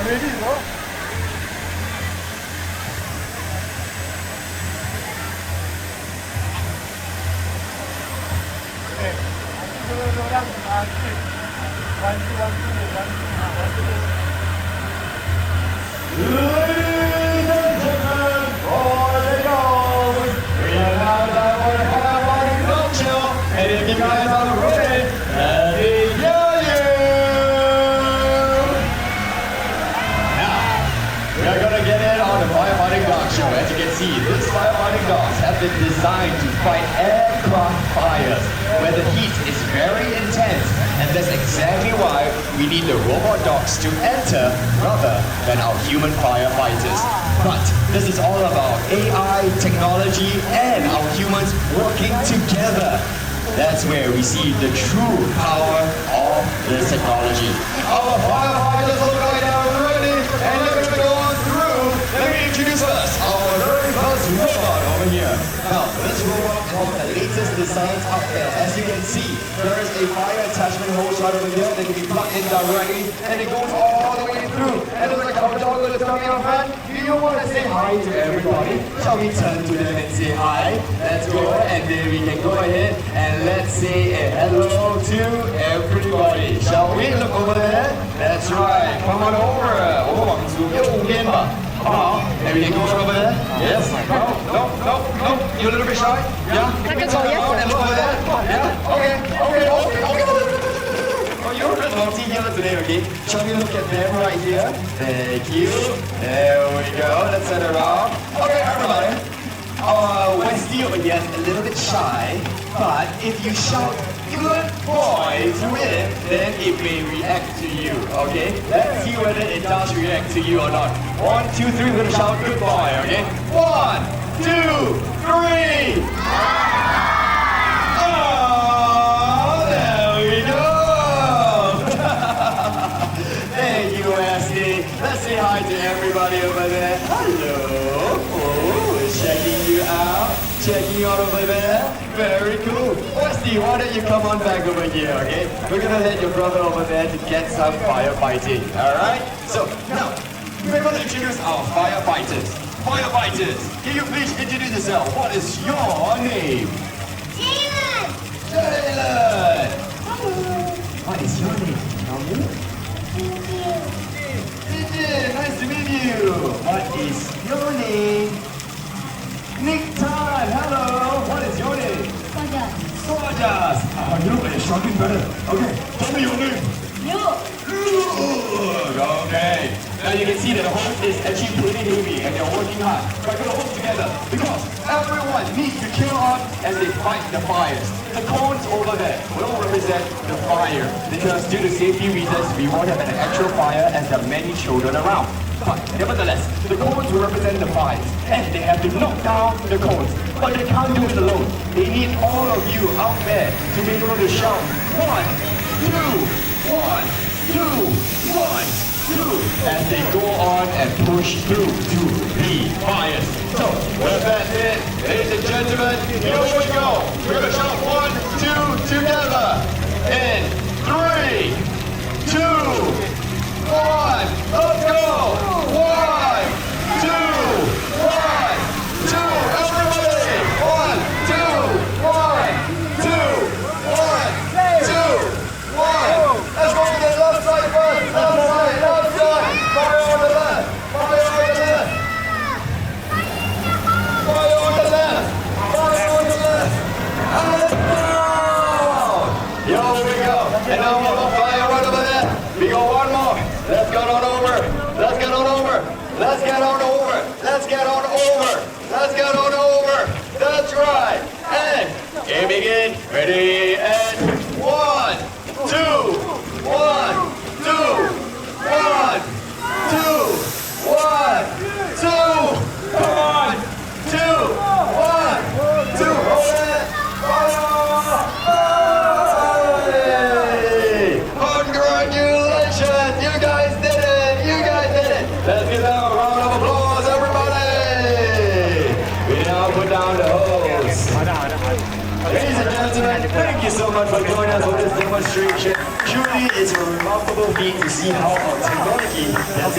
ready, no? Okay. Dua orang aktif. Bantu. Ladies and gentlemen, boys and girls, we are now done with Firefighting Culture, and if you guys are ready, let me hear you! Now, we are going to get in on the Firefighting Dog Show. As you can see, these firefighting dogs have been designed to fight aircraft fires, where the heat is very intense, and that's exactly why we need the robot dogs to enter rather than our human firefighters. But this is all about AI, technology, and our humans working together. That's where we see the true power of this technology. Our firefighters look like they're ready, and they're going to go on through. Let me introduce us our very first robot over here. Now, this robot has the latest designs out there. As you can see, there is a fire attachment hose right over here that can be plugged in directly, and it goes all the way through. And there's like our dog that's coming out front. Do you want to say hi to everybody? Shall we turn to them and say hi? Let's go, and then we can go ahead and let's say a hello to everybody. Shall we? Look over there. That's right. Come on over. Oh, and we can go over there. Yes. No. You're a little bit shy. Yeah. Turn around and look over there. Yeah. Okay. Oh, you're a bit naughty here today, okay? Shall we look at them right here? Thank you. There we go. Let's turn around. Okay, everybody. Westy over here is a little bit shy, but if you shout "good boy" to it, then it may react to you, okay? Let's see whether it does react to you or not. 1, 2, 3, we're gonna shout "good boy," okay? 1, 2, 3! Oh, there we go! Thank you, Westy. Let's say hi to everybody over there. Hello! Checking you out. Checking you out over there. Very cool. Westy, why don't you come on back over here, okay? We're gonna let your brother over there to get some firefighting, alright? So, now, we're gonna introduce our firefighters. Firefighters, can you please introduce yourself? What is your name? Jalen! Jalen! Hello. What is your name? Tell me. Vivian, nice to meet you. What is your name? Nick Tan, hello. What is your name? Sawdust. You look like you're struggling better. Okay, tell me your name. Okay. Now you can see that the hose is actually pretty heavy and they're working hard. We're going to work together because everyone needs to kill on as they fight the fires. The cones over there will represent the fire because due to safety reasons, we won't have an actual fire as there are many children around. But nevertheless, the cones will represent the fires and they have to knock down the cones. But they can't do it alone. They need all of you out there to be able to shout 1, 2, 1, 2, 1, 2 as they go on and push through to the fires. So, with that said, ladies and gentlemen, here we go. We're going to shout 1, 2 together. In 3, 2, 1, let's go! 1, 2, 1, 2, everybody! 1, 2, 1, 2, 1, 2, 1. Let's go to the left side first. Left side. Fire on the left. Fire on the left. Fire on the left. Fire on the left. And let's go! Here we go. And now we're going to fire right over there. We go one more. Let's get on over. Let's get on over. Let's get on over. Let's get on over. Let's get on over. That's right. And game begin. Ready and 1, 2, 1, 2, 1, 2, 1, 2. Come on. 2, 1, 2. Hold it. Congratulations! You guys did it! You guys did it! Let's give them a round of applause, everybody! We now put down the hose. Ladies and gentlemen, thank you so much for joining us for this demonstration. Truly, it's a remarkable feat to see how our technology has